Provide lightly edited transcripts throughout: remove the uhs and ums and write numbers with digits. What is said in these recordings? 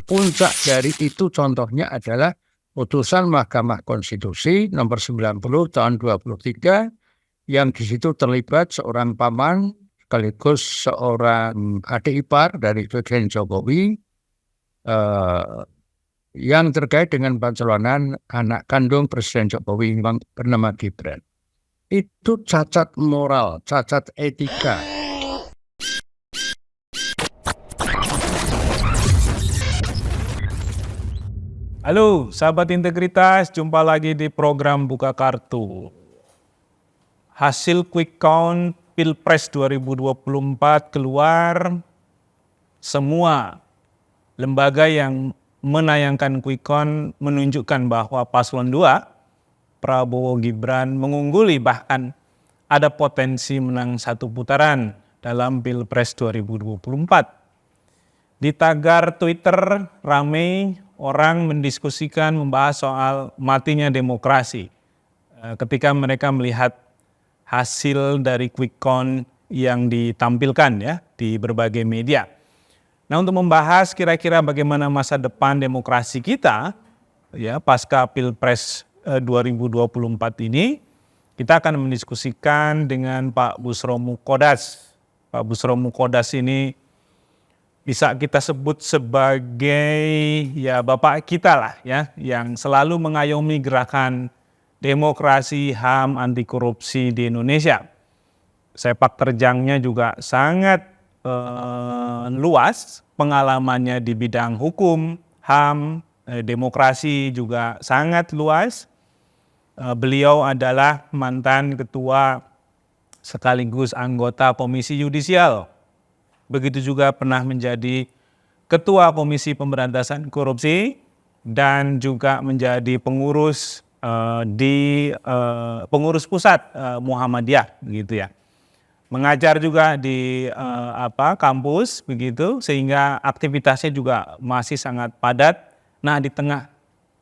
puncak dari itu contohnya adalah putusan Mahkamah Konstitusi nomor 90 tahun 23 yang di situ terlibat seorang paman sekaligus seorang adik ipar dari Presiden Jokowi yang terkait dengan pencalonan anak kandung Presiden Jokowi yang bernama Gibran. Itu cacat moral, cacat etika. Halo sahabat integritas, jumpa lagi di program Buka Kartu. Hasil quick count Pilpres 2024 keluar. Semua lembaga yang menayangkan quick count menunjukkan bahwa paslon 2, Prabowo Gibran mengungguli, bahkan ada potensi menang satu putaran dalam Pilpres 2024. Di tagar Twitter ramai orang mendiskusikan, membahas soal matinya demokrasi ketika mereka melihat hasil dari quick count yang ditampilkan ya di berbagai media. Nah, untuk membahas kira-kira bagaimana masa depan demokrasi kita ya pasca Pilpres 2024 ini, kita akan mendiskusikan dengan Pak Bushro Mukhodas. Pak Bushro Mukhodas ini bisa kita sebut sebagai ya bapak kita lah ya, yang selalu mengayomi gerakan demokrasi, HAM, anti korupsi di Indonesia. Sepak terjangnya juga sangat luas, pengalamannya di bidang hukum, HAM, demokrasi juga sangat luas. Beliau adalah mantan ketua sekaligus anggota Komisi Yudisial. Begitu juga pernah menjadi ketua Komisi Pemberantasan Korupsi dan juga menjadi pengurus di pengurus pusat Muhammadiyah begitu ya. Mengajar juga di kampus begitu, sehingga aktivitasnya juga masih sangat padat. Nah, di tengah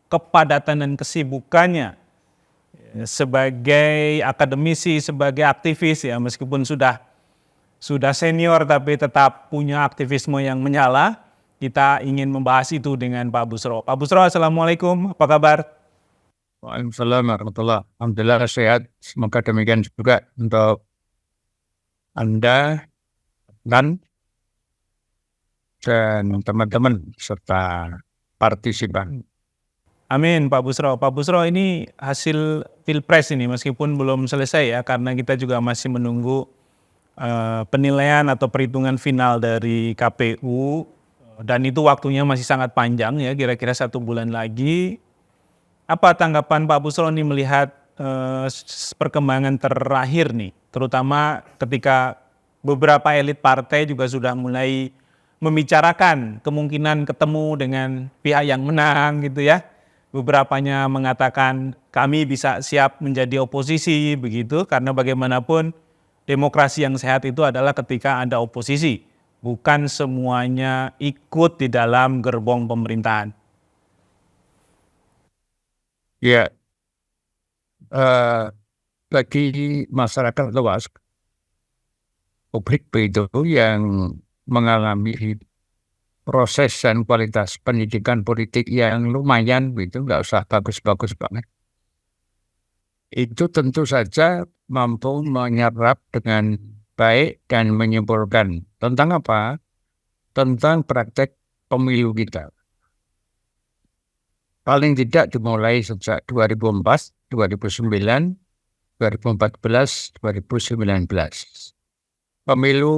kepadatan dan kesibukannya sebagai akademisi, sebagai aktivis ya, meskipun sudah senior tapi tetap punya aktivisme yang menyala, kita ingin membahas itu dengan Pak Bushro. Pak Bushro, Assalamualaikum, apa kabar? Waalaikumsalam warahmatullahi wabarakatuh. Alhamdulillah sehat. Semoga demikian juga untuk Anda dan teman-teman serta partisipan. Amin, Pak Bushro. Pak Bushro, ini hasil Pilpres ini meskipun belum selesai ya, karena kita juga masih menunggu penilaian atau perhitungan final dari KPU, dan itu waktunya masih sangat panjang ya, kira-kira 1 bulan lagi. Apa tanggapan Pak Bushro nih melihat perkembangan terakhir nih, terutama ketika beberapa elit partai juga sudah mulai membicarakan kemungkinan ketemu dengan pihak yang menang gitu ya. Beberapanya mengatakan kami bisa siap menjadi oposisi begitu, karena bagaimanapun demokrasi yang sehat itu adalah ketika ada oposisi, bukan semuanya ikut di dalam gerbong pemerintahan. Ya, bagi masyarakat luas, publik begitu yang mengalami proses dan kualitas pendidikan politik yang lumayan begitu, nggak usah bagus-bagus banget. Itu tentu saja mampu menyerap dengan baik dan menyimpulkan tentang apa? Tentang praktek pemilu kita. Paling tidak dimulai sejak 2004, 2009, 2014, 2019. Pemilu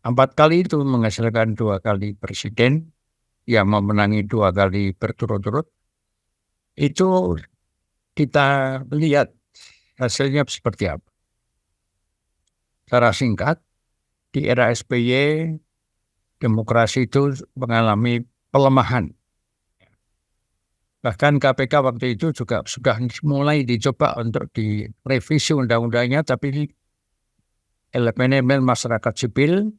4 kali itu menghasilkan 2 kali presiden yang memenangi 2 kali berturut-turut. Itu kita lihat hasilnya seperti apa. Secara singkat, di era SBY, demokrasi itu mengalami pelemahan. Bahkan KPK waktu itu juga sudah mulai dicoba untuk direvisi undang-undangnya, tapi elemen-elemen masyarakat sipil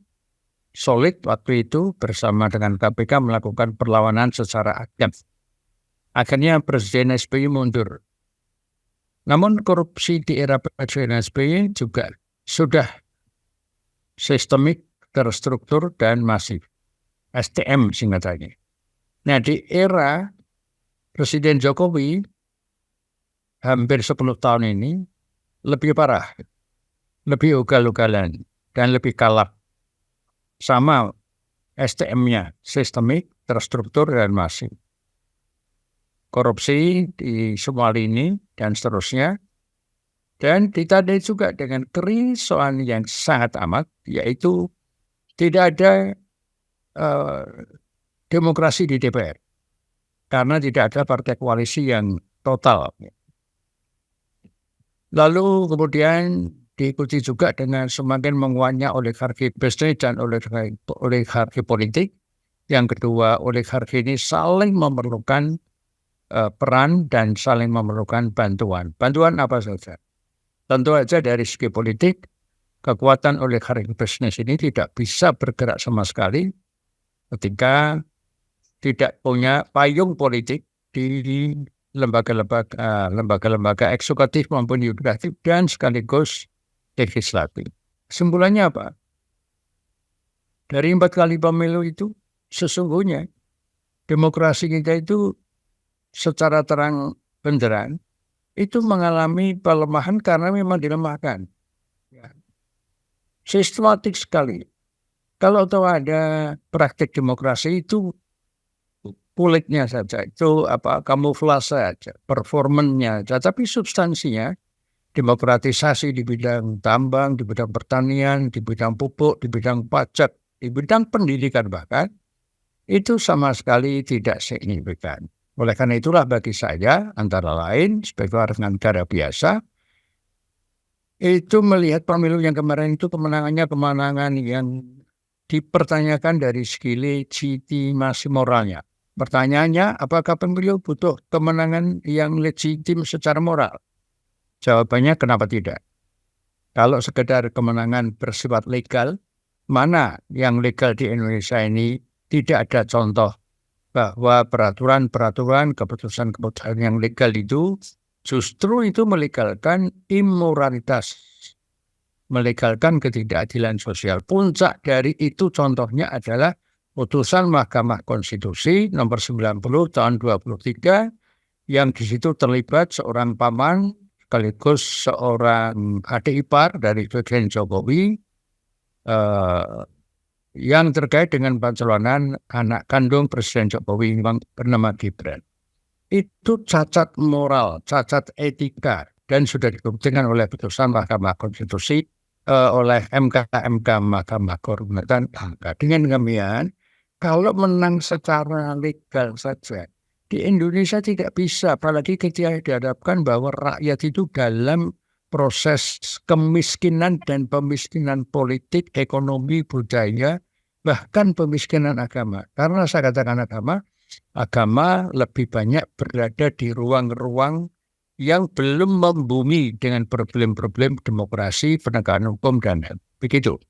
solid waktu itu bersama dengan KPK melakukan perlawanan secara aktif. Akhirnya Presiden SBY mundur. Namun korupsi di era Presiden SBY juga sudah sistemik, terstruktur, dan masif. STM singkatannya. Nah, di era Presiden Jokowi hampir 10 tahun ini lebih parah, lebih ugal-ugalan, dan lebih kalap. Sama STM-nya, sistemik, terstruktur, dan masif. Korupsi di semua lini, dan seterusnya. Dan ditandai juga dengan kerisauan yang sangat amat, yaitu tidak ada demokrasi di DPR. Karena tidak ada partai koalisi yang total. Lalu kemudian diikuti juga dengan semakin menguatnya oligarki bisnis dan oligarki politik. Yang kedua, oligarki ini saling memerlukan peran dan saling memerlukan bantuan. Bantuan apa saja? Tentu saja dari segi politik, kekuatan oligarki bisnis ini tidak bisa bergerak sama sekali ketika tidak punya payung politik di lembaga-lembaga eksekutif maupun yudikatif dan sekaligus legislatif. Kesimpulannya apa? Dari 4 kali pemilu itu sesungguhnya demokrasi kita itu secara terang benderang itu mengalami pelemahan karena memang dilemahkan. Sistematik sekali. Kalau tahu ada praktik demokrasi itu kulitnya saja, itu kamuflase saja, performanya saja, tapi substansinya demokratisasi di bidang tambang, di bidang pertanian, di bidang pupuk, di bidang pajak, di bidang pendidikan bahkan itu sama sekali tidak signifikan. Oleh karena itulah bagi saya antara lain sebagai warga negara biasa itu melihat pemilu yang kemarin itu kemenangan yang dipertanyakan dari segi legitimasi moralnya. Pertanyaannya, apakah pemilu butuh kemenangan yang legitim secara moral? Jawabannya kenapa tidak? Kalau sekedar kemenangan bersifat legal, mana yang legal di Indonesia ini tidak ada contoh bahwa peraturan-peraturan, keputusan-keputusan yang legal itu justru itu melegalkan immoralitas, melegalkan ketidakadilan sosial. Puncak dari itu contohnya adalah putusan Mahkamah Konstitusi nomor 90 tahun 23 yang di situ terlibat seorang paman sekaligus seorang adik ipar dari Presiden Jokowi yang terkait dengan pencalonan anak kandung Presiden Jokowi yang bernama Gibran. Itu cacat moral, cacat etika dan sudah dibuktikan oleh putusan Mahkamah Konstitusi oleh MK Mahkamah Kehormatan Angka. Dengan demikian, kalau menang secara legal saja, di Indonesia tidak bisa, apalagi ketika dihadapkan bahwa rakyat itu dalam proses kemiskinan dan pemiskinan politik, ekonomi, budaya, bahkan pemiskinan agama. Karena saya katakan agama lebih banyak berada di ruang-ruang yang belum membumi dengan problem-problem demokrasi, penegakan hukum, dan begitu.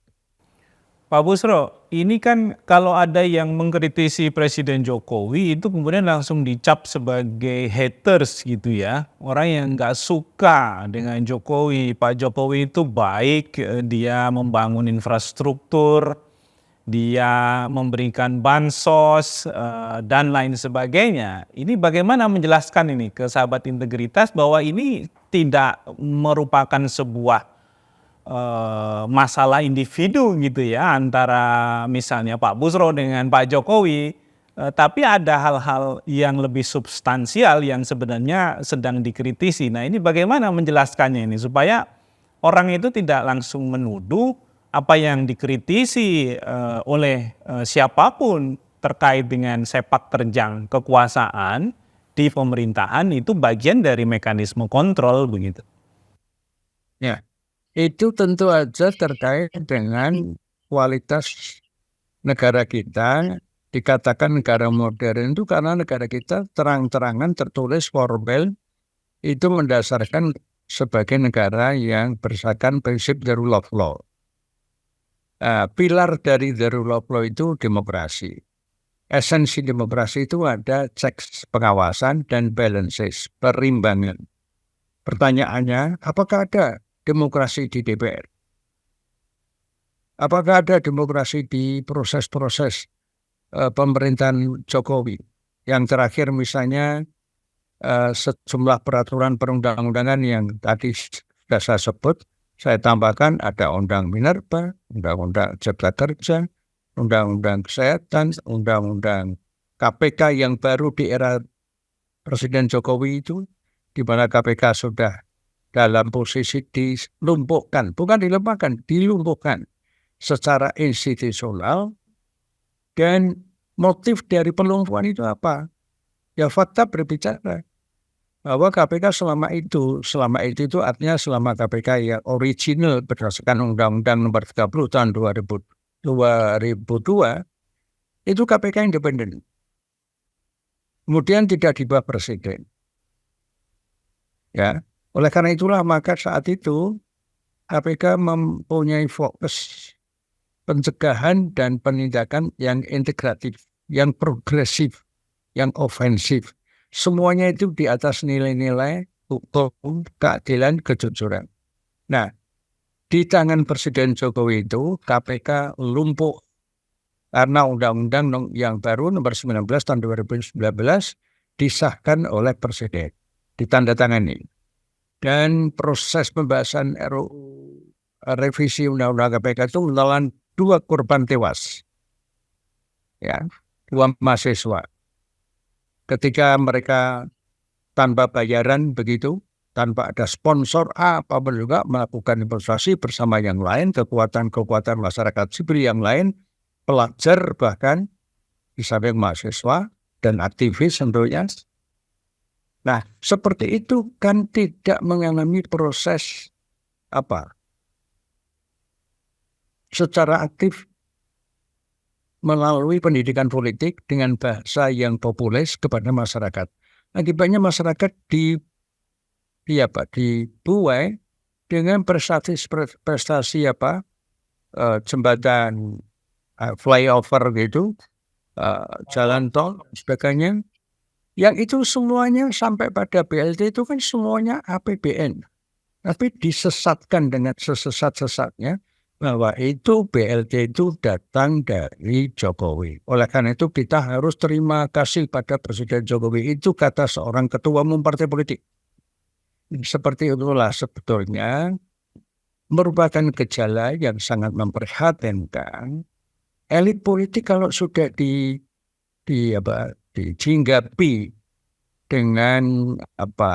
Pak Busro, ini kan kalau ada yang mengkritisi Presiden Jokowi itu kemudian langsung dicap sebagai haters gitu ya. Orang yang nggak suka dengan Jokowi. Pak Jokowi itu baik, dia membangun infrastruktur, dia memberikan bansos, dan lain sebagainya. Ini bagaimana menjelaskan ini ke sahabat integritas bahwa ini tidak merupakan sebuah masalah individu gitu ya antara misalnya Pak Busro dengan Pak Jokowi, tapi ada hal-hal yang lebih substansial yang sebenarnya sedang dikritisi. Nah ini bagaimana menjelaskannya ini supaya orang itu tidak langsung menuduh apa yang dikritisi oleh siapapun terkait dengan sepak terjang kekuasaan di pemerintahan itu bagian dari mekanisme kontrol begitu. Ya. Itu tentu saja terkait dengan kualitas negara kita. Dikatakan negara modern itu karena negara kita terang-terangan tertulis formel itu mendasarkan sebagai negara yang berdasarkan prinsip the rule of law. Pilar dari the rule of law itu demokrasi. Esensi demokrasi itu ada checks pengawasan dan balances, perimbangan. Pertanyaannya, apakah ada demokrasi di DPR? Apakah ada demokrasi di proses-proses pemerintahan Jokowi. Yang terakhir misalnya sejumlah peraturan perundang-undangan yang tadi sudah saya sebut, saya tambahkan ada Undang Minerba, Undang-Undang Cipta Kerja, Undang-Undang Kesehatan, Undang-Undang KPK yang baru di era Presiden Jokowi itu, di mana KPK sudah dalam posisi dilumpuhkan, bukan dilemahkan, dilumpuhkan secara institusional. Dan motif dari pelumpuhan itu apa? Ya fakta berbicara bahwa KPK selama itu artinya selama KPK yang original berdasarkan Undang-Undang Nomor 30 tahun 2002 itu KPK independen. Kemudian tidak di bawah presiden. Ya, oleh karena itulah maka saat itu KPK mempunyai fokus pencegahan dan penindakan yang integratif, yang progresif, yang ofensif. Semuanya itu di atas nilai-nilai hukum, keadilan, kejujuran. Nah, di tangan Presiden Jokowi itu KPK lumpuh karena Undang-Undang yang baru nomor 19 tahun 2019 disahkan oleh Presiden, ditandatangani. Dan proses pembahasan RUU revisi Undang-Undang KPK itu menelan 2 korban tewas, ya, 2 mahasiswa. Ketika mereka tanpa bayaran begitu, tanpa ada sponsor apapun juga melakukan demonstrasi bersama yang lain, kekuatan-kekuatan masyarakat sipil yang lain, pelajar bahkan di samping mahasiswa dan aktivis tentunya. Nah, seperti itu kan tidak mengalami proses secara aktif melalui pendidikan politik dengan bahasa yang populis kepada masyarakat. Akibatnya masyarakat dibuai dengan prestasi jembatan flyover gitu, jalan tol sebagainya. Yang itu semuanya sampai pada BLT itu kan semuanya APBN. Tapi disesatkan dengan sesesat-sesatnya bahwa itu BLT itu datang dari Jokowi. Oleh karena itu kita harus terima kasih pada Presiden Jokowi, itu kata seorang ketua umum partai politik. Seperti itulah sebetulnya merupakan gejala yang sangat memprihatinkan. Elit politik kalau sudah dijinggapi dengan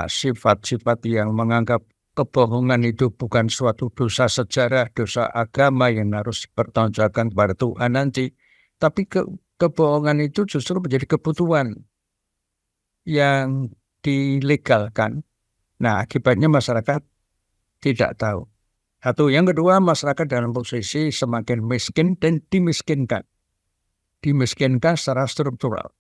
sifat-sifat yang menganggap kebohongan itu bukan suatu dosa sejarah, dosa agama yang harus dipertanggungjawabkan kepada Tuhan nanti. Tapi kebohongan itu justru menjadi kebutuhan yang dilegalkan. Nah, akibatnya masyarakat tidak tahu. Satu, yang kedua, masyarakat dalam posisi semakin miskin dan dimiskinkan. Dimiskinkan secara struktural.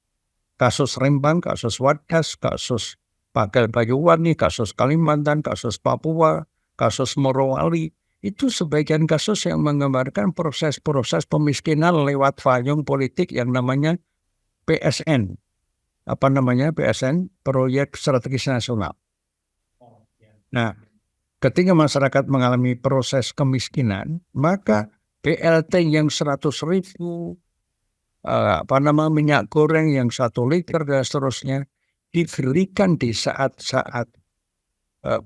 Kasus Rembang, kasus Wadas, kasus Pagal Banyuwangi, kasus Kalimantan, kasus Papua, kasus Morowali, itu sebagian kasus yang menggambarkan proses-proses pemiskinan lewat payung politik yang namanya PSN. PSN, Proyek Strategis Nasional. Nah, ketika masyarakat mengalami proses kemiskinan, maka BLT yang 100.000, minyak goreng yang 1 liter dan seterusnya, diberikan di saat-saat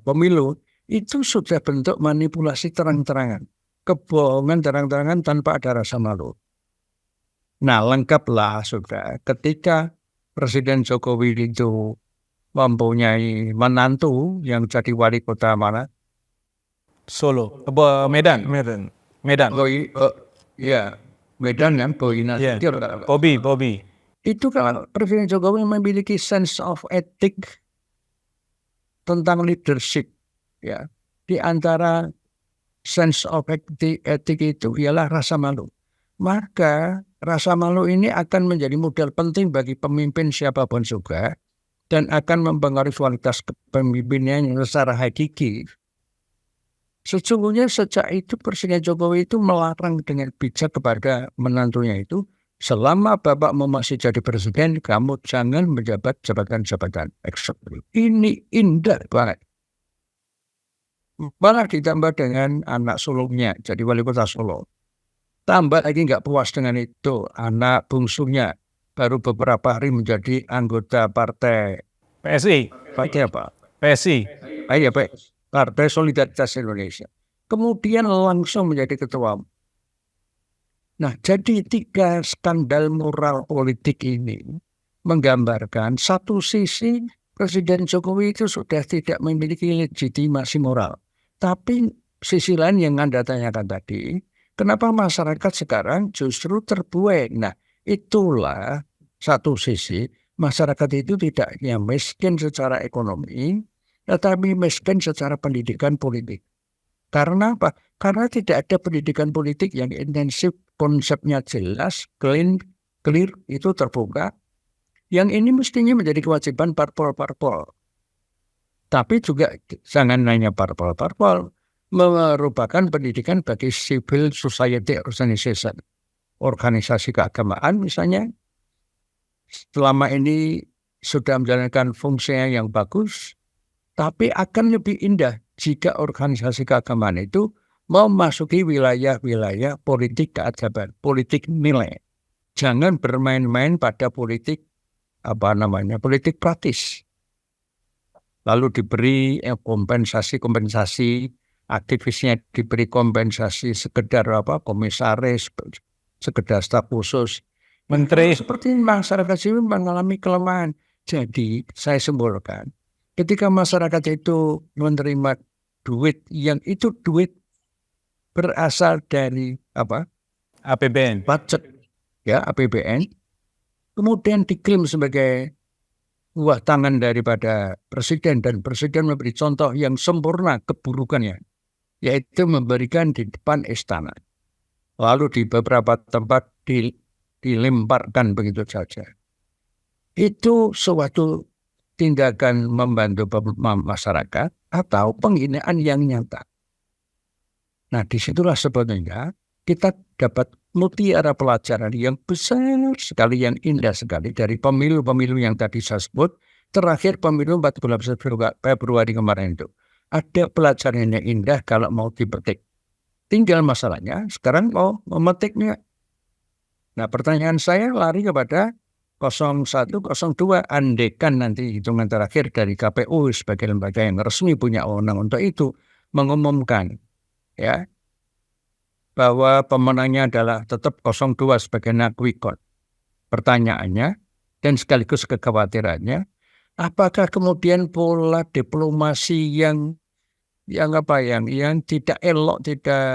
pemilu, itu sudah bentuk manipulasi terang-terangan. Kebohongan terang-terangan tanpa ada rasa malu. Nah, lengkaplah sudah ketika Presiden Jokowi itu mempunyai menantu yang jadi wali kota mana? Solo, Medan. Medan kan, Bobi. Itu kalau Presiden Jokowi memiliki sense of ethic tentang leadership, ya, di antara sense of ethic itu ialah rasa malu. Maka rasa malu ini akan menjadi modal penting bagi pemimpin siapapun juga dan akan mempengaruhi kualitas kepemimpinannya secara hakiki. Sesungguhnya sejak itu Presiden Jokowi itu melarang dengan bijak kepada menantunya itu, selama Bapak masih jadi presiden, kamu jangan menjabat jabatan-jabatan eksekutif. Ini indah banget. Malah ditambah dengan anak sulungnya, jadi wali kota Solo. Tambah lagi nggak puas dengan itu, anak bungsunya baru beberapa hari menjadi anggota partai PSI, apa? PSI. Ya, Partai Solidaritas Indonesia. Kemudian langsung menjadi ketua. Nah, jadi 3 skandal moral politik ini menggambarkan satu sisi Presiden Jokowi itu sudah tidak memiliki legitimasi moral. Tapi sisi lain yang Anda tanyakan tadi, kenapa masyarakat sekarang justru terbuai? Nah, itulah satu sisi masyarakat itu tidak hanya miskin secara ekonomi, tetapi miskin secara pendidikan politik. Karena apa? Karena tidak ada pendidikan politik yang intensif, konsepnya jelas, clear, itu terbuka. Yang ini mestinya menjadi kewajiban parpol-parpol. Tapi juga jangan hanya parpol-parpol, merupakan pendidikan bagi civil society organization. Organisasi keagamaan misalnya, selama ini sudah menjalankan fungsinya yang bagus, tapi akan lebih indah jika organisasi keagamaan itu memasuki wilayah-wilayah politik keagamaan, politik nilai. Jangan bermain-main pada politik politik praktis. Lalu diberi kompensasi, aktivisnya diberi kompensasi sekedar komisaris, sekedar staf khusus. Menteri. Seperti masyarakat sivil mengalami kelemahan. Jadi saya simpulkan, ketika masyarakat itu menerima duit yang itu duit berasal dari APBN. budget APBN, kemudian diklaim sebagai buah tangan daripada presiden, dan presiden memberi contoh yang sempurna keburukannya, yaitu memberikan di depan istana, lalu di beberapa tempat dilemparkan begitu saja. Itu suatu tindakan membantu masyarakat atau penghinaan yang nyata. Nah, disitulah sebetulnya kita dapat mutiara pelajaran yang besar sekali, yang indah sekali dari pemilu-pemilu yang tadi saya sebut. Terakhir pemilu 14 Februari kemarin itu. Ada pelajaran yang indah kalau mau dipetik. Tinggal masalahnya sekarang mau memetiknya. Nah, pertanyaan saya lari kepada 01, 02. Andaikan nanti hitungan terakhir dari KPU sebagai lembaga yang resmi punya wewenang untuk itu mengumumkan bahwa pemenangnya adalah tetap 02 sebagai quick count. Pertanyaannya dan sekaligus kekhawatirannya, apakah kemudian pola diplomasi yang tidak elok, tidak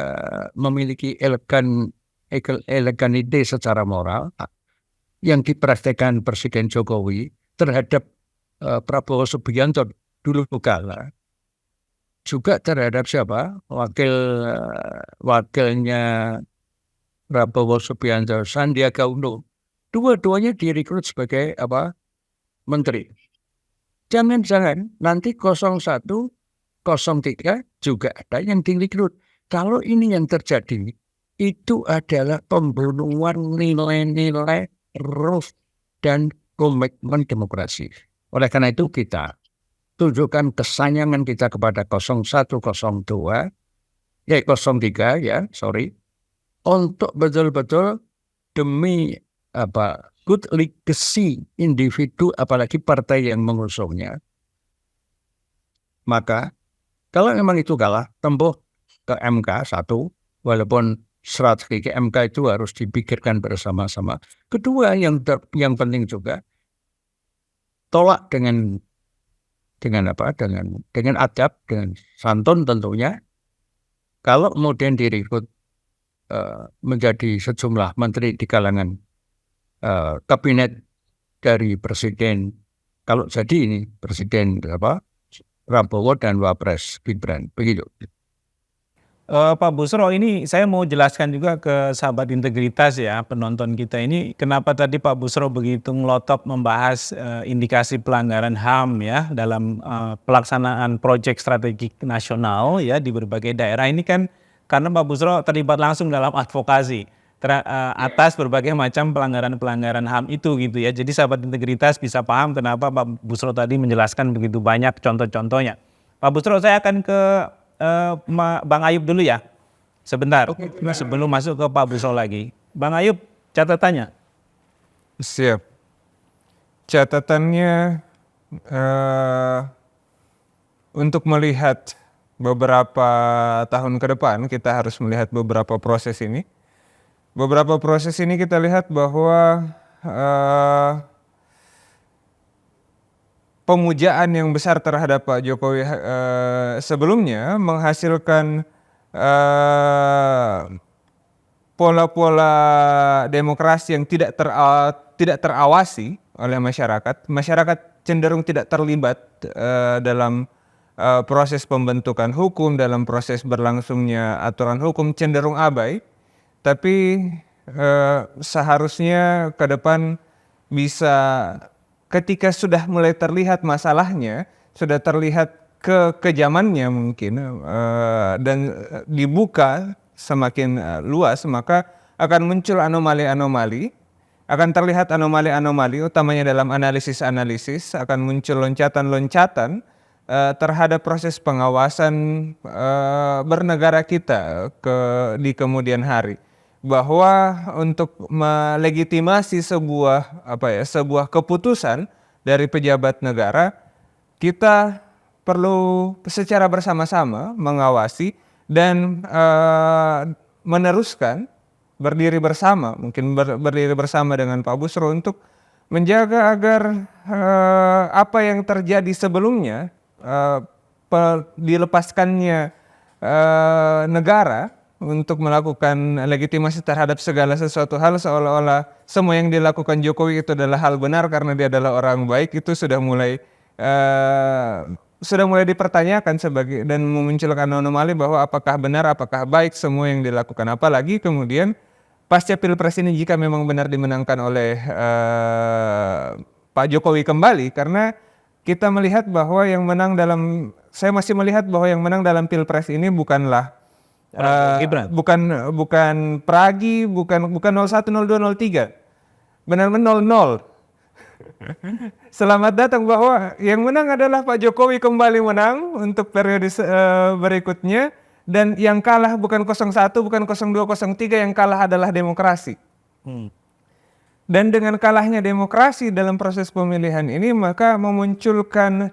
memiliki eleganite secara moral yang dipraktekkan Presiden Jokowi terhadap Prabowo Subianto dulu kala, juga terhadap siapa? Wakilnya Prabowo Subianto, Sandiaga Uno. Dua-duanya direkrut sebagai menteri. Jangan-jangan nanti 01, 03 juga ada yang direkrut. Kalau ini yang terjadi, itu adalah pembunuhan nilai-nilai ruh dan komitmen demokrasi. Oleh karena itu kita tunjukkan kesayangan kita kepada 01, 03 untuk betul-betul demi good legacy individu, apalagi partai yang mengusungnya. Maka kalau memang itu kalah, tempuh ke MK 1, walaupun strategi ke MK itu harus dipikirkan bersama-sama. Kedua, yang penting juga, tolak dengan adab, dengan santun tentunya. Kalau kemudian direkrut menjadi sejumlah menteri di kalangan kabinet dari presiden, kalau jadi ini presiden Prabowo dan Wapres Gibran, begitu. Pak Busro, ini saya mau jelaskan juga ke sahabat integritas ya, penonton kita ini, kenapa tadi Pak Busro begitu ngelotok membahas indikasi pelanggaran HAM ya dalam pelaksanaan proyek strategik nasional ya di berbagai daerah. Ini kan karena Pak Busro terlibat langsung dalam advokasi atas berbagai macam pelanggaran-pelanggaran HAM itu gitu ya. Jadi sahabat integritas bisa paham kenapa Pak Busro tadi menjelaskan begitu banyak contoh-contohnya. Pak Busro, saya akan ke Bang Ayub dulu ya. Sebentar, sebelum masuk ke Pak Busro lagi. Bang Ayub, catatannya. Siap. Catatannya untuk melihat beberapa tahun ke depan, kita harus melihat beberapa proses ini. Beberapa proses ini kita lihat bahwa pemujaan yang besar terhadap Pak Jokowi sebelumnya menghasilkan pola-pola demokrasi yang tidak terawasi oleh masyarakat. Masyarakat cenderung tidak terlibat dalam proses pembentukan hukum, dalam proses berlangsungnya aturan hukum, cenderung abai. Tapi seharusnya ke depan bisa, ketika sudah mulai terlihat masalahnya, sudah terlihat kekejamannya mungkin, dan dibuka semakin luas, maka akan muncul anomali-anomali, akan terlihat anomali-anomali utamanya dalam analisis-analisis, akan muncul loncatan-loncatan terhadap proses pengawasan bernegara kita di kemudian hari. Bahwa untuk melegitimasi sebuah keputusan dari pejabat negara, kita perlu secara bersama-sama mengawasi dan meneruskan, berdiri bersama, mungkin berdiri bersama dengan Pak Busro untuk menjaga agar apa yang terjadi sebelumnya, dilepaskannya negara untuk melakukan legitimasi terhadap segala sesuatu hal, seolah-olah semua yang dilakukan Jokowi itu adalah hal benar karena dia adalah orang baik, itu sudah mulai dipertanyakan dan memunculkan anomali bahwa apakah benar, apakah baik semua yang dilakukan. Apalagi kemudian pasca Pilpres ini jika memang benar dimenangkan oleh Pak Jokowi kembali, karena kita melihat bahwa saya masih melihat bahwa yang menang dalam Pilpres ini bukanlah bukan Pragi, bukan 01, 02, 03, benar-benar 00. Selamat datang, bahwa yang menang adalah Pak Jokowi kembali menang untuk periode berikutnya, dan yang kalah bukan 01, bukan 02, 03, yang kalah adalah demokrasi. Dan dengan kalahnya demokrasi dalam proses pemilihan ini, maka memunculkan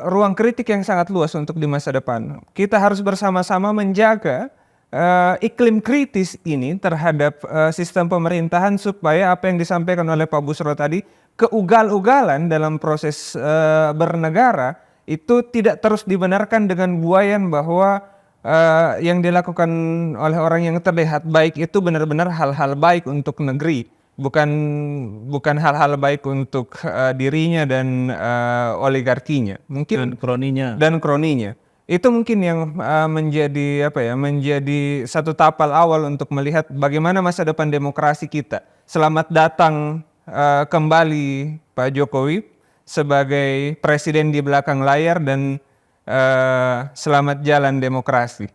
ruang kritik yang sangat luas untuk di masa depan. Kita harus bersama-sama menjaga iklim kritis ini terhadap sistem pemerintahan, supaya apa yang disampaikan oleh Pak Busro tadi, keugal-ugalan dalam proses bernegara itu tidak terus dibenarkan dengan buayan bahwa yang dilakukan oleh orang yang terlihat baik itu benar-benar hal-hal baik untuk negeri, bukan hal-hal baik untuk dirinya dan oligarkinya, mungkin dan kroninya. Itu mungkin yang menjadi satu tapal awal untuk melihat bagaimana masa depan demokrasi kita. Selamat datang kembali Pak Jokowi sebagai presiden di belakang layar, dan selamat jalan demokrasi.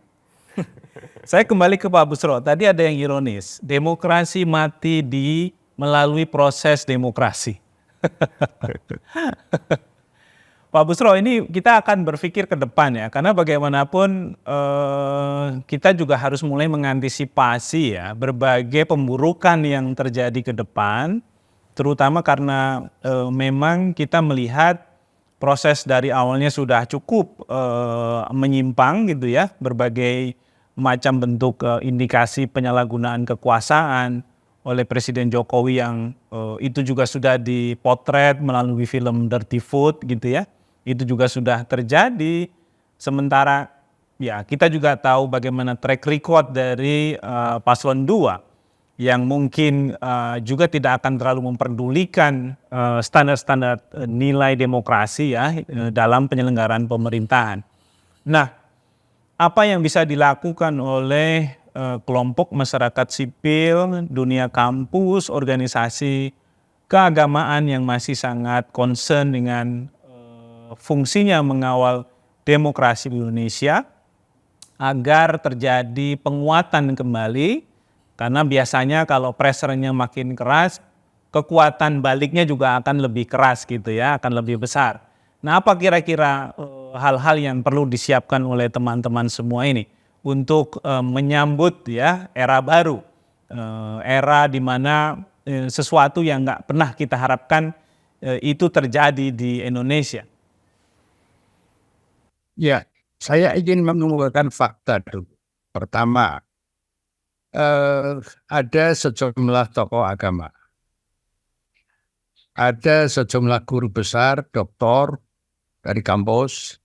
Saya kembali ke Pak Busro. Tadi ada yang ironis, demokrasi mati melalui proses demokrasi. Pak Busro, ini kita akan berpikir ke depan ya, karena bagaimanapun kita juga harus mulai mengantisipasi ya berbagai pemburukan yang terjadi ke depan, terutama karena memang kita melihat proses dari awalnya sudah cukup menyimpang gitu ya, berbagai macam bentuk indikasi penyalahgunaan kekuasaan oleh Presiden Jokowi yang itu juga sudah dipotret melalui film Dirty Food gitu ya. Itu juga sudah terjadi. Sementara ya kita juga tahu bagaimana track record dari paslon 2 yang mungkin juga tidak akan terlalu memperdulikan standar-standar nilai demokrasi ya dalam penyelenggaraan pemerintahan. Nah, apa yang bisa dilakukan oleh kelompok masyarakat sipil, dunia kampus, organisasi keagamaan yang masih sangat concern dengan fungsinya mengawal demokrasi di Indonesia agar terjadi penguatan kembali, karena biasanya kalau pressure-nya makin keras, kekuatan baliknya juga akan lebih keras gitu ya, akan lebih besar. Nah, apa kira-kira hal-hal yang perlu disiapkan oleh teman-teman semua ini untuk menyambut ya era baru, era di mana sesuatu yang nggak pernah kita harapkan itu terjadi di Indonesia. Ya, saya ingin mengemukakan fakta dulu. Pertama, ada sejumlah tokoh agama, ada sejumlah guru besar, doktor dari kampus,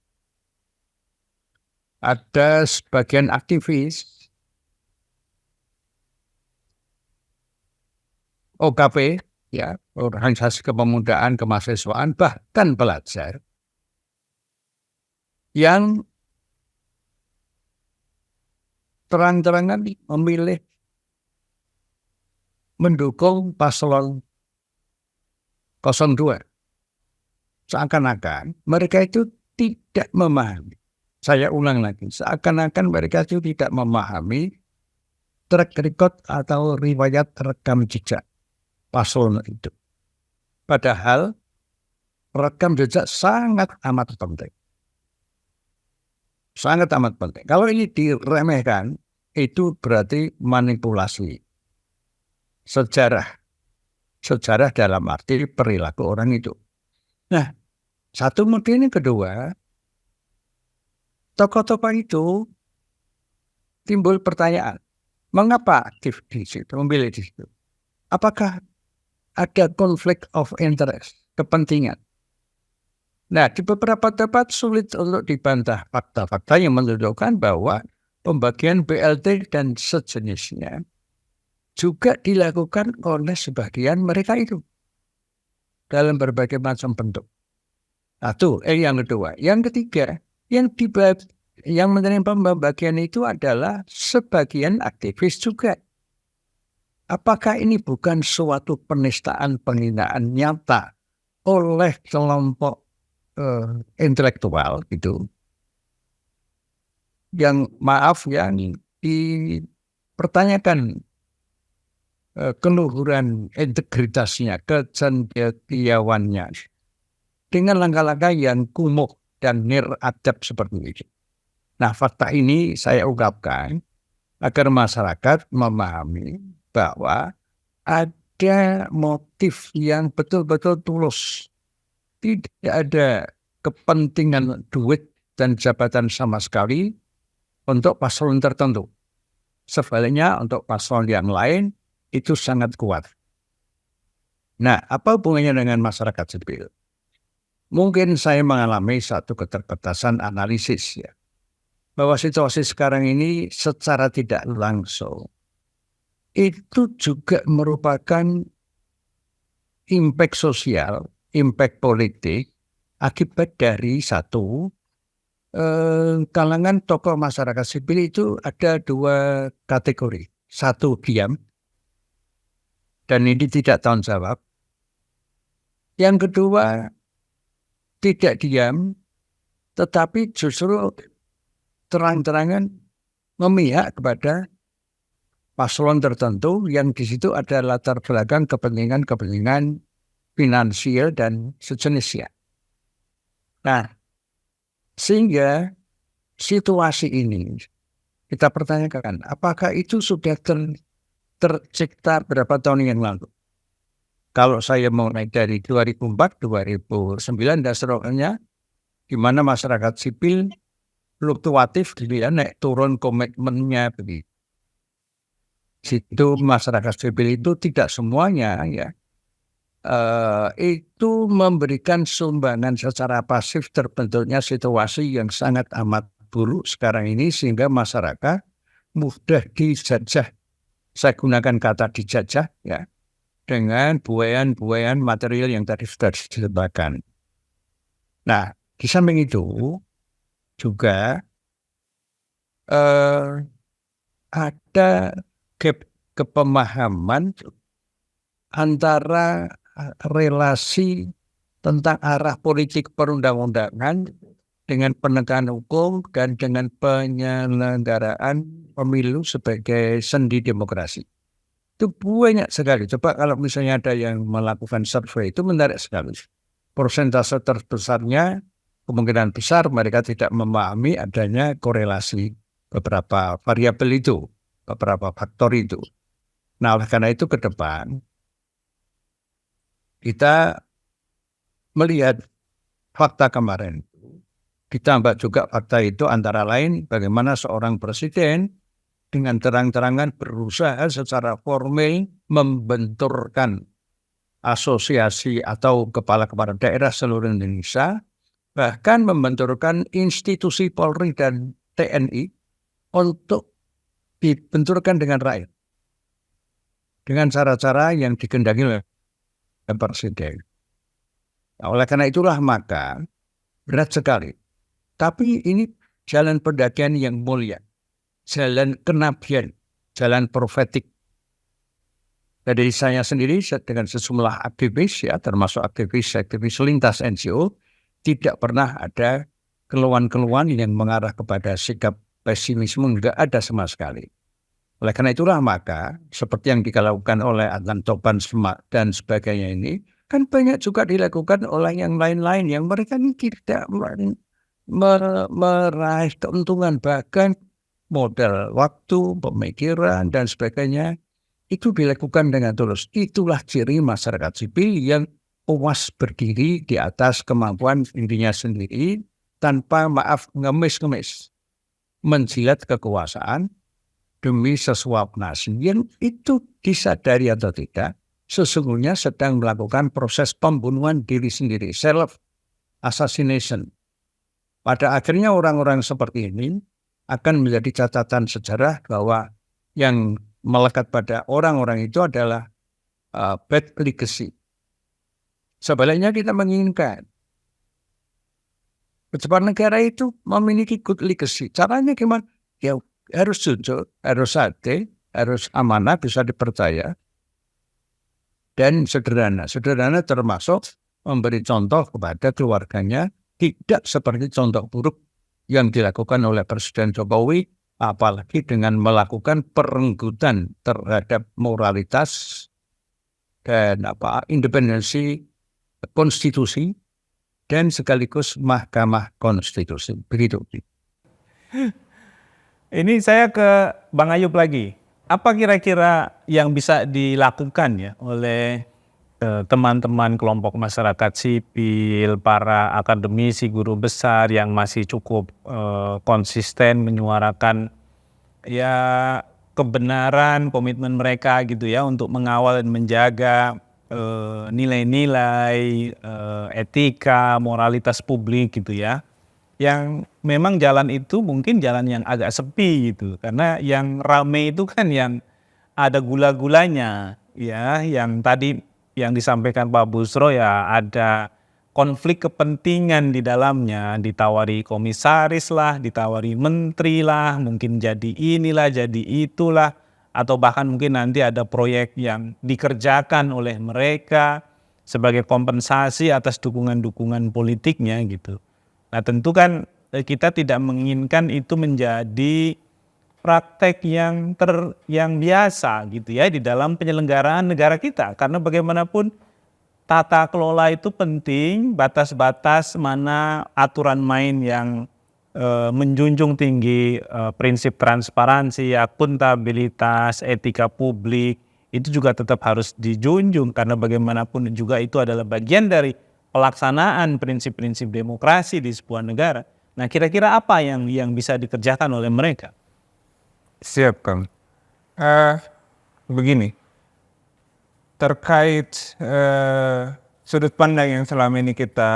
ada sebagian aktivis, OKP, ya, organisasi kepemudaan, kemahasiswaan, bahkan pelajar yang terang-terangan memilih mendukung paslon 02. Seakan-akan mereka itu tidak memahami. Saya ulang lagi, seakan-akan mereka itu tidak memahami track record atau riwayat rekam jejak paslon itu. Padahal rekam jejak sangat amat penting. Sangat amat penting. Kalau ini diremehkan, itu berarti manipulasi sejarah. Sejarah dalam arti perilaku orang itu. Nah, satu mungkin yang kedua, tokoh-tokoh itu timbul pertanyaan, mengapa aktif di situ, memilih di situ? Apakah ada konflik of interest, kepentingan? Nah, di beberapa tempat sulit untuk dibantah fakta-fakta yang menunjukkan bahwa pembagian BLT dan sejenisnya juga dilakukan oleh sebagian mereka itu dalam berbagai macam bentuk. Satu, yang kedua. Yang ketiga, yang menerima pembagian itu adalah sebagian aktivis juga. Apakah ini bukan suatu penistaan, penghinaan nyata oleh kelompok intelektual gitu, yang maaf yang dipertanyakan keluhuran integritasnya, kecendekiawannya dengan langkah-langkah yang kumuh dan niradab seperti ini. Nah, fakta ini saya ungkapkan agar masyarakat memahami bahwa ada motif yang betul-betul tulus. Tidak ada kepentingan duit dan jabatan sama sekali untuk paslon tertentu. Sebaliknya untuk paslon yang lain itu sangat kuat. Nah, apa hubungannya dengan masyarakat sipil? Mungkin saya mengalami satu keterbatasan analisis ya, bahwa situasi sekarang ini secara tidak langsung itu juga merupakan impact sosial, impact politik akibat dari satu, kalangan tokoh masyarakat sipil itu ada dua kategori. Satu, diam, dan ini tidak tanggung jawab. Yang kedua, tidak diam, tetapi justru terang-terangan memihak kepada paslon tertentu yang di situ ada latar belakang kepentingan finansial dan sejenisnya. Nah, sehingga situasi ini kita pertanyakan, apakah itu sudah tercipta berapa tahun yang lalu? Kalau saya mau naik dari 2004, 2009 dan seterusnya, di mana masyarakat sipil fluktuatif, dia naik turun komitmennya begitu. Situ masyarakat sipil itu tidak semuanya ya itu memberikan sumbangan secara pasif terbentuknya situasi yang sangat amat buruk sekarang ini sehingga masyarakat mudah dijajah. Saya gunakan kata dijajah ya dengan buaian-buaian material yang tadi sudah disebutkan. Nah, di samping itu juga ada gap kepemahaman antara relasi tentang arah politik perundang-undangan dengan penegakan hukum dan dengan penyelenggaraan pemilu sebagai sendi demokrasi. Itu banyak sekali. Coba kalau misalnya ada yang melakukan survei, itu menarik sekali. Persentase terbesarnya kemungkinan besar mereka tidak memahami adanya korelasi beberapa variabel itu, beberapa faktor itu. Nah, oleh karena itu ke depan kita melihat fakta kemarin, ditambah juga fakta itu antara lain bagaimana seorang presiden dengan terang-terangan berusaha secara formal membenturkan asosiasi atau kepala-kepala daerah seluruh Indonesia, bahkan membenturkan institusi Polri dan TNI untuk dibenturkan dengan rakyat dengan cara-cara yang dikehendaki oleh presiden. Nah, oleh karena itulah maka berat sekali. Tapi ini jalan pendakian yang mulia, jalan kenabian, jalan profetik. Dari saya sendiri dengan sejumlah aktivis ya, termasuk aktivis lintas NGO, tidak pernah ada keluhan-keluhan yang mengarah kepada sikap pesimisme, enggak ada sama sekali. Oleh karena itulah maka seperti yang dilakukan oleh Adnan Topan dan sebagainya ini kan banyak juga dilakukan oleh yang lain-lain yang mereka ini tidak meraih keuntungan, bahkan modal waktu, pemikiran dan sebagainya itu dilakukan dengan tulus. Itulah ciri masyarakat sipil yang puas berdiri di atas kemampuan dirinya sendiri tanpa ngemis-ngemis menjilat kekuasaan demi sesuap nasi yang itu disadari atau tidak sesungguhnya sedang melakukan proses pembunuhan diri sendiri, self assassination. Pada akhirnya orang-orang seperti ini akan menjadi catatan sejarah bahwa yang melekat pada orang-orang itu adalah bad legacy. Sebaliknya kita menginginkan pejabat negara itu memiliki good legacy. Caranya gimana? Ya harus jujur, harus adil, harus amanah, bisa dipercaya, dan sederhana. Sederhana termasuk memberi contoh kepada keluarganya, tidak seperti contoh buruk yang dilakukan oleh Presiden Jokowi, apalagi dengan melakukan perenggutan terhadap moralitas dan independensi konstitusi dan sekaligus Mahkamah Konstitusi. Begitu. Ini saya ke Bang Ayub lagi. Apa kira-kira yang bisa dilakukan ya oleh teman-teman kelompok masyarakat sipil, para akademisi, guru besar yang masih cukup konsisten menyuarakan ya kebenaran, komitmen mereka gitu ya untuk mengawal dan menjaga nilai-nilai, etika, moralitas publik gitu ya. Yang memang jalan itu mungkin jalan yang agak sepi gitu. Karena yang rame itu kan yang ada gula-gulanya ya, yang tadi yang disampaikan Pak Buchro ya ada konflik kepentingan di dalamnya, ditawari komisaris lah, ditawari menteri lah, mungkin jadi inilah, jadi itulah, atau bahkan mungkin nanti ada proyek yang dikerjakan oleh mereka sebagai kompensasi atas dukungan-dukungan politiknya gitu. Nah tentu kan kita tidak menginginkan itu menjadi praktek yang biasa gitu ya di dalam penyelenggaraan negara kita. Karena bagaimanapun tata kelola itu penting, batas-batas mana aturan main yang menjunjung tinggi prinsip transparansi, akuntabilitas, etika publik, itu juga tetap harus dijunjung karena bagaimanapun juga itu adalah bagian dari pelaksanaan prinsip-prinsip demokrasi di sebuah negara. Nah kira-kira apa yang bisa dikerjakan oleh mereka? Siap Kang. Begini, terkait sudut pandang yang selama ini kita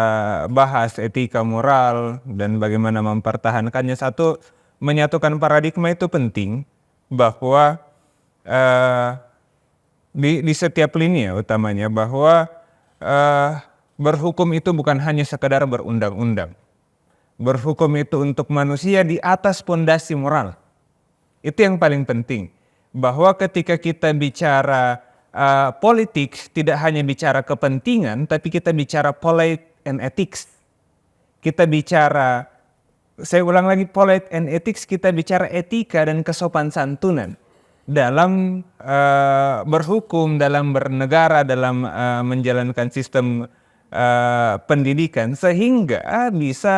bahas, etika moral dan bagaimana mempertahankannya, satu, menyatukan paradigma itu penting bahwa di setiap lini ya utamanya bahwa berhukum itu bukan hanya sekedar berundang-undang. Berhukum itu untuk manusia di atas pondasi moral. Itu yang paling penting. Bahwa ketika kita bicara politik, tidak hanya bicara kepentingan, tapi kita bicara polite and ethics. Kita bicara, saya ulang lagi, polite and ethics, kita bicara etika dan kesopan santunan. Dalam berhukum, dalam bernegara, dalam menjalankan sistem pendidikan, sehingga bisa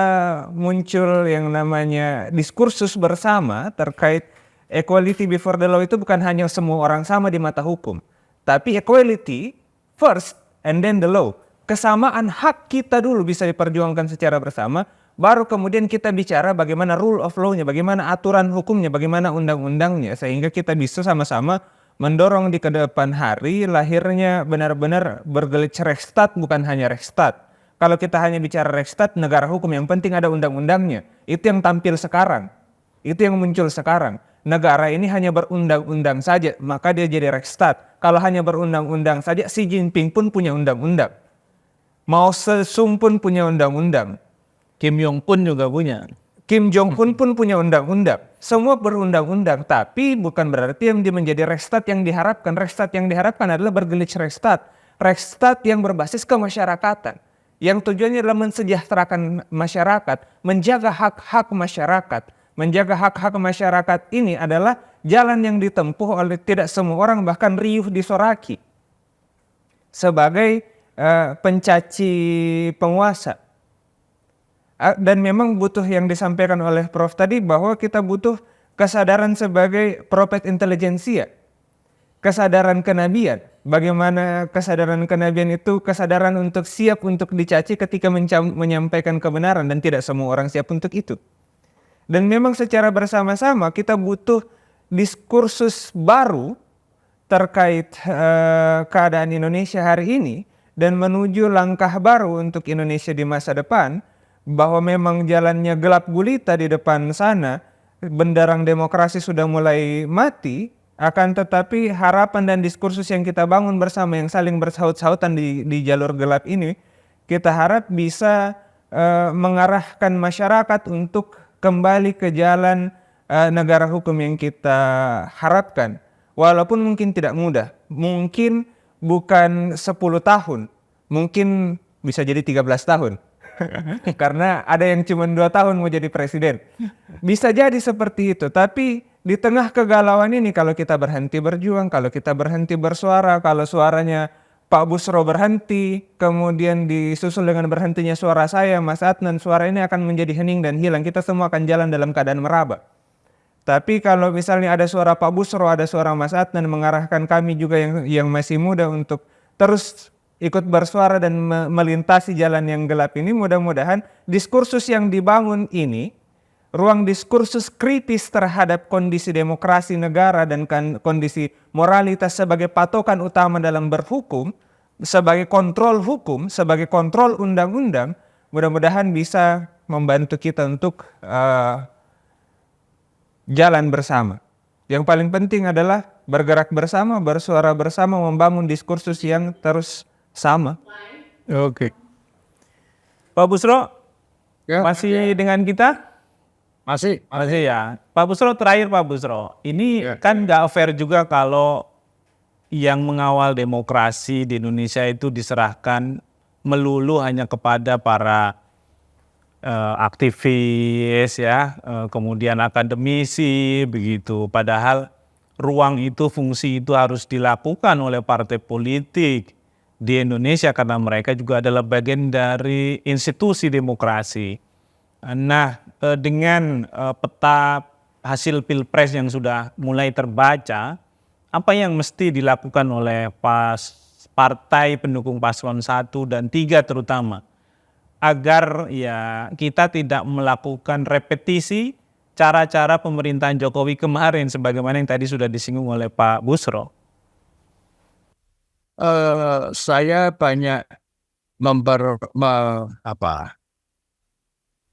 muncul yang namanya diskursus bersama terkait equality before the law. Itu bukan hanya semua orang sama di mata hukum, tapi equality first and then the law. Kesamaan hak kita dulu bisa diperjuangkan secara bersama, baru kemudian kita bicara bagaimana rule of law-nya, bagaimana aturan hukumnya, bagaimana undang-undangnya, sehingga kita bisa sama-sama mendorong di kedepan hari lahirnya benar-benar bergelit Rechtsstaat, bukan hanya Rechtsstaat. Kalau kita hanya bicara Rechtsstaat, negara hukum, yang penting ada undang-undangnya. Itu yang tampil sekarang. Itu yang muncul sekarang. Negara ini hanya berundang-undang saja, maka dia jadi Rechtsstaat. Kalau hanya berundang-undang saja, Xi Jinping pun punya undang-undang. Mao Zedong pun punya undang-undang. Kim Jong Un juga punya. Kim Jong-un pun punya undang-undang. Semua berundang-undang, tapi bukan berarti yang dia menjadi Rechtsstaat yang diharapkan. Rechtsstaat yang diharapkan adalah bergelit Rechtsstaat. Rechtsstaat yang berbasis kemasyarakatan. Yang tujuannya adalah mensejahterakan masyarakat, menjaga hak-hak masyarakat. Menjaga hak-hak masyarakat ini adalah jalan yang ditempuh oleh tidak semua orang, bahkan riuh disoraki sebagai pencaci penguasa. Dan memang butuh yang disampaikan oleh Prof tadi, bahwa kita butuh kesadaran sebagai prophet intelijensia, kesadaran kenabian. Bagaimana kesadaran kenabian itu kesadaran untuk siap untuk dicaci ketika menyampaikan kebenaran, dan tidak semua orang siap untuk itu. Dan memang secara bersama-sama kita butuh diskursus baru terkait keadaan Indonesia hari ini, dan menuju langkah baru untuk Indonesia di masa depan, bahwa memang jalannya gelap gulita di depan sana, benderang demokrasi sudah mulai mati, akan tetapi harapan dan diskursus yang kita bangun bersama, yang saling bersaut-sautan di jalur gelap ini, kita harap bisa mengarahkan masyarakat untuk kembali ke jalan negara hukum yang kita harapkan. Walaupun mungkin tidak mudah, mungkin bukan 10 tahun, mungkin bisa jadi 13 tahun. Karena ada yang cuma 2 tahun mau jadi presiden. Bisa jadi seperti itu. Tapi di tengah kegalauan ini, kalau kita berhenti berjuang, kalau kita berhenti bersuara, kalau suaranya Pak Busro berhenti, kemudian disusul dengan berhentinya suara saya, Mas Adnan, suara ini akan menjadi hening dan hilang. Kita semua akan jalan dalam keadaan meraba. Tapi kalau misalnya ada suara Pak Busro, ada suara Mas Adnan mengarahkan kami juga yang masih muda untuk terus ikut bersuara dan melintasi jalan yang gelap ini, mudah-mudahan diskursus yang dibangun ini, ruang diskursus kritis terhadap kondisi demokrasi negara dan kondisi moralitas sebagai patokan utama dalam berhukum, sebagai kontrol hukum, sebagai kontrol undang-undang, mudah-mudahan bisa membantu kita untuk jalan bersama. Yang paling penting adalah bergerak bersama, bersuara bersama, membangun diskursus yang terus sama. Oke. Pak Busro, Ya, masih dengan kita? masih. Masih ya. Pak Busro, terakhir Pak Busro. Ini Ya. kan nggak fair juga kalau yang mengawal demokrasi di Indonesia itu diserahkan melulu hanya kepada para aktivis ya, kemudian akademisi begitu. Padahal ruang itu, fungsi itu harus dilakukan oleh partai politik di Indonesia, karena mereka juga adalah bagian dari institusi demokrasi. Nah, dengan peta hasil Pilpres yang sudah mulai terbaca, apa yang mesti dilakukan oleh partai pendukung paslon 1 dan 3 terutama, agar ya kita tidak melakukan repetisi cara-cara pemerintahan Jokowi kemarin, sebagaimana yang tadi sudah disinggung oleh Pak Busro? Saya banyak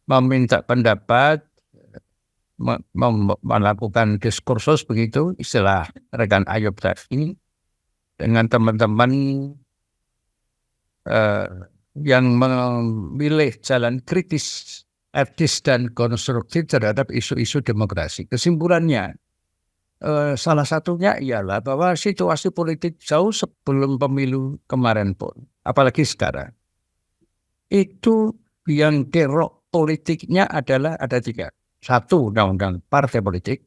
meminta pendapat, melakukan diskursus begitu, istilah rekan Ayub tadi, dengan teman-teman yang memilih jalan kritis, etis dan konstruktif terhadap isu-isu demokrasi. Kesimpulannya, salah satunya ialah bahwa situasi politik jauh sebelum pemilu kemarin pun, apalagi sekarang, itu yang kerok politiknya adalah ada 3. 1, undang-undang partai politik,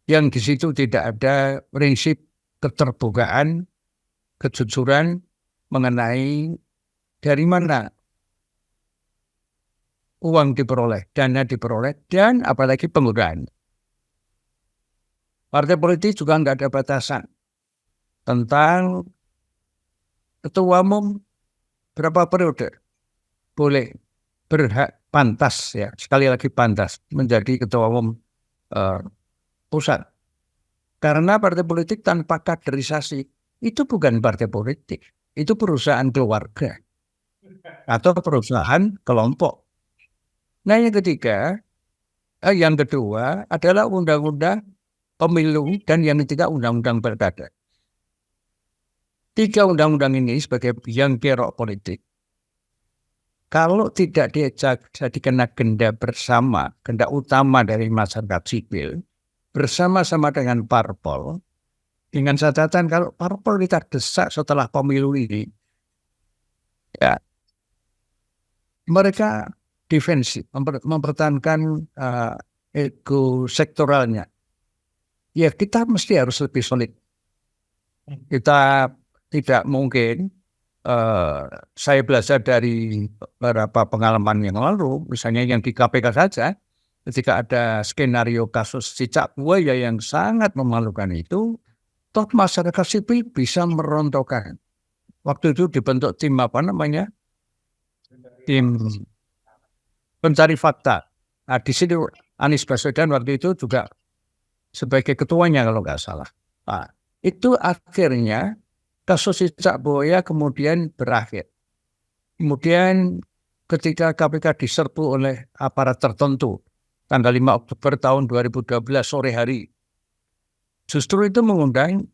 yang di situ tidak ada prinsip keterbukaan, kejujuran mengenai dari mana uang diperoleh, dana diperoleh, dan apalagi penggunaan. Partai politik juga nggak ada batasan tentang ketua umum berapa periode boleh, berhak, pantas ya, sekali lagi pantas menjadi ketua umum pusat. Karena partai politik tanpa kaderisasi itu bukan partai politik, itu perusahaan keluarga atau perusahaan kelompok. Nah yang kedua adalah undang-undang pemilu dan yang ketiga undang-undang pilkada. 3 undang-undang ini sebagai biang kerok politik. Kalau tidak dikenakan genda bersama, genda utama dari masyarakat sipil, bersama-sama dengan parpol, dengan catatan kalau parpol kita desak setelah pemilu ini, ya mereka defensif, mempertahankan ego sektoralnya. Ya kita mesti harus lebih solid. Kita tidak mungkin, saya belajar dari beberapa pengalaman yang lalu, misalnya yang di KPK saja, ketika ada skenario kasus cicak buaya yang sangat memalukan itu, toh masyarakat sipil bisa merontokkan. Waktu itu dibentuk tim tim pencari fakta. Nah, di sini Anies Baswedan waktu itu juga sebagai ketuanya kalau nggak salah. Nah, itu akhirnya kasus cicak buaya kemudian berakhir. Kemudian ketika KPK diserbu oleh aparat tertentu, tanggal 5 Oktober tahun 2012 sore hari, justru itu mengundang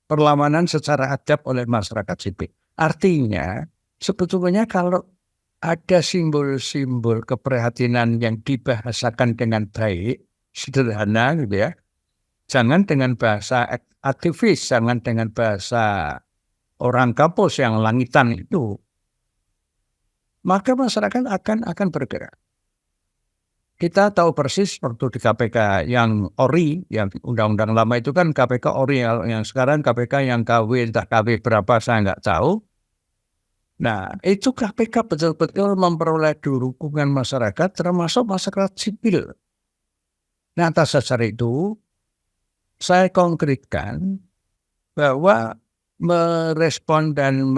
perlawanan secara adab oleh masyarakat sipil. Artinya sebetulnya kalau ada simbol-simbol keprihatinan yang dibahasakan dengan baik, sederhana gitu ya, jangan dengan bahasa aktivis, jangan dengan bahasa orang kampus yang langitan itu, maka masyarakat akan bergerak. Kita tahu persis waktu di KPK yang ORI, yang undang-undang lama itu kan KPK ORI, yang sekarang KPK yang KW, entah KW berapa saya nggak tahu. Nah, itu KPK betul-betul memperoleh dukungan masyarakat, termasuk masyarakat sipil. Nah, atas dasar itu, saya konkretkan bahwa merespon dan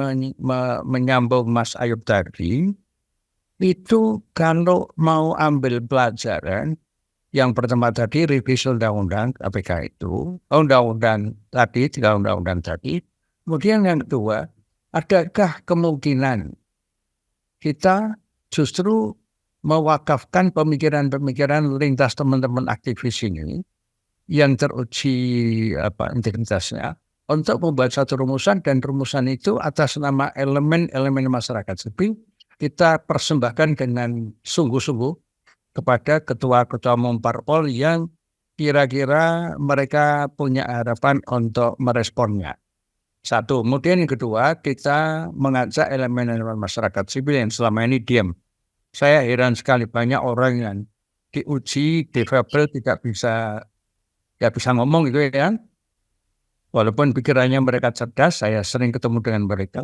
menyambung Mas Ayub tadi, itu kalau mau ambil pelajaran, yang pertama tadi revisi undang-undang KPK itu, undang-undang tadi, 3 undang-undang tadi, kemudian yang kedua, adakah kemungkinan kita justru mewakafkan pemikiran-pemikiran lintas teman-teman aktivis ini yang teruji integritasnya untuk membuat satu rumusan, dan rumusan itu atas nama elemen-elemen masyarakat sipil kita persembahkan dengan sungguh-sungguh kepada ketua-ketua umum parpol yang kira-kira mereka punya harapan untuk meresponnya. Satu, kemudian yang kedua, kita mengajak elemen-elemen masyarakat sipil yang selama ini diam. Saya heran sekali banyak orang yang diuji, difabel, tidak bisa ngomong gitu ya. Walaupun pikirannya mereka cerdas, saya sering ketemu dengan mereka.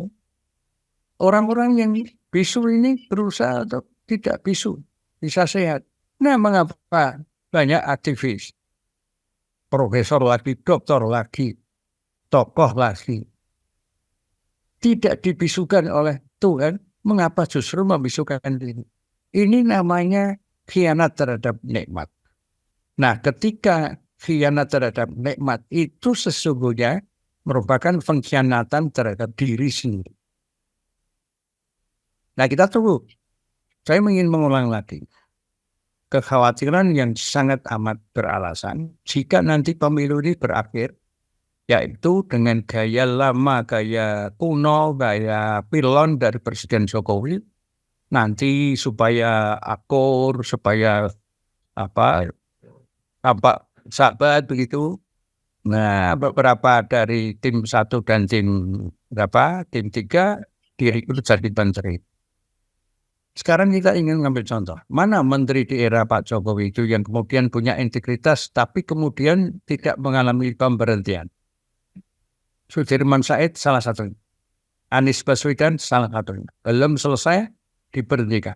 Orang-orang yang bisu ini berusaha untuk tidak bisu, bisa sehat. Nah, mengapa banyak aktivis, profesor lagi, doktor lagi, tokoh lagi, tidak dibisukan oleh Tuhan, mengapa justru membisukan diri? Ini namanya khianat terhadap nikmat. Nah, ketika khianat terhadap nikmat itu sesungguhnya merupakan pengkhianatan terhadap diri sendiri. Nah, kita tunggu. Saya ingin mengulang lagi. Kekhawatiran yang sangat amat beralasan jika nanti pemilu ini berakhir, yaitu dengan gaya lama, gaya kuno, gaya pilon dari Presiden Jokowi, nanti supaya akur, supaya tampak sahabat begitu. Nah, beberapa dari tim 1 dan tim 3 direkrut jadi menteri. Sekarang kita ingin mengambil contoh, mana menteri di era Pak Jokowi itu yang kemudian punya integritas tapi kemudian tidak mengalami pemberhentian? Sudirman Said salah satunya. Anies Baswedan salah satunya. Belum selesai, diberhentikan.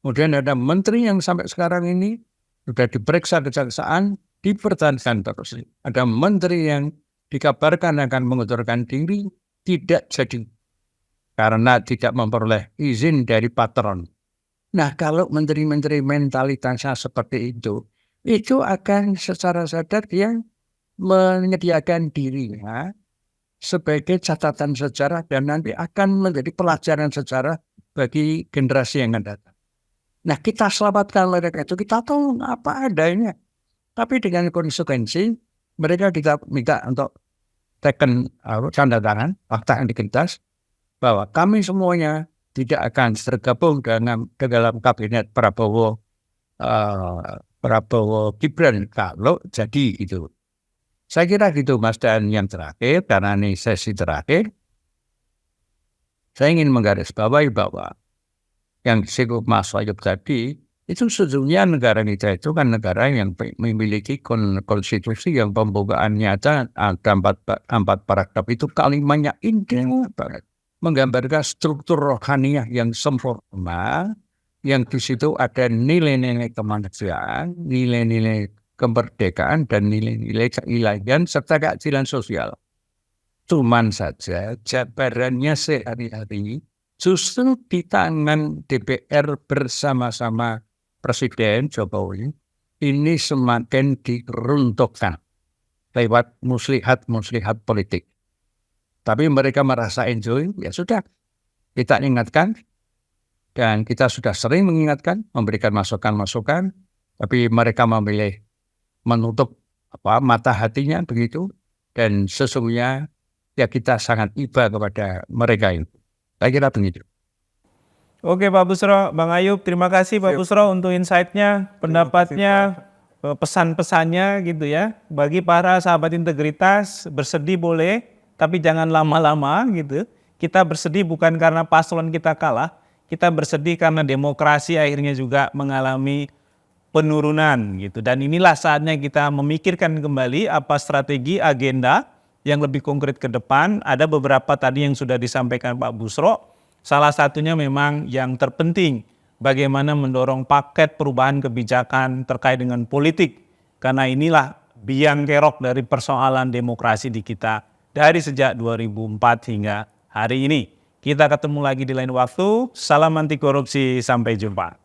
Kemudian ada menteri yang sampai sekarang ini sudah diperiksa kejaksaan, dipertahankan terus. Ada menteri yang dikabarkan akan mengundurkan diri, tidak jadi. Karena tidak memperoleh izin dari patron. Nah, kalau menteri-menteri mentalitasnya seperti itu akan secara sadar dia menyediakan dirinya sebagai catatan sejarah dan nanti akan menjadi pelajaran sejarah bagi generasi yang akan datang. Nah, kita selamatkan mereka itu, kita tahu apa adanya. Tapi dengan konsekuensi, mereka kita minta untuk teken tanda tangan, fakta yang dikentas, bahwa kami semuanya tidak akan tergabung ke dalam kabinet Prabowo Gibran kalau jadi itu. Saya kira gitu Mas, dan yang terakhir, karena ini sesi terakhir, saya ingin menggarisbawahi bahwa yang disebut Mas Wahyu tadi, itu sejujurnya negara kita itu kan negara yang memiliki konstitusi yang pembukaannya ada empat paragraf itu kalimatnya indah banget. Menggambarkan struktur rohaniah yang sempurna, yang di situ ada nilai-nilai kemanusiaan, nilai-nilai kemerdekaan, dan nilai-nilai keilahian, serta keadilan sosial. Cuman saja jabarannya sehari-hari justru di tangan DPR bersama-sama Presiden Jokowi ini semakin diruntuhkan lewat muslihat politik. Tapi mereka merasa enjoy, ya sudah, kita ingatkan, dan kita sudah sering mengingatkan, memberikan masukan-masukan, tapi mereka memilih menutup mata hatinya begitu, dan sesungguhnya ya kita sangat iba kepada mereka itu. Saya kira begitu. Oke Pak Busro, Bang Ayub, terima kasih Pak Busro untuk insight-nya, pendapatnya, pesan-pesannya gitu ya. Bagi para sahabat integritas, bersedih boleh, tapi jangan lama-lama gitu. Kita bersedih bukan karena paslon kita kalah, kita bersedih karena demokrasi akhirnya juga mengalami penurunan gitu. Dan inilah saatnya kita memikirkan kembali apa strategi, agenda yang lebih konkret ke depan. Ada beberapa tadi yang sudah disampaikan Pak Busro. Salah satunya memang yang terpenting, bagaimana mendorong paket perubahan kebijakan terkait dengan politik. Karena inilah biang kerok dari persoalan demokrasi di kita dari sejak 2004 hingga hari ini. Kita ketemu lagi di lain waktu. Salam anti korupsi, sampai jumpa.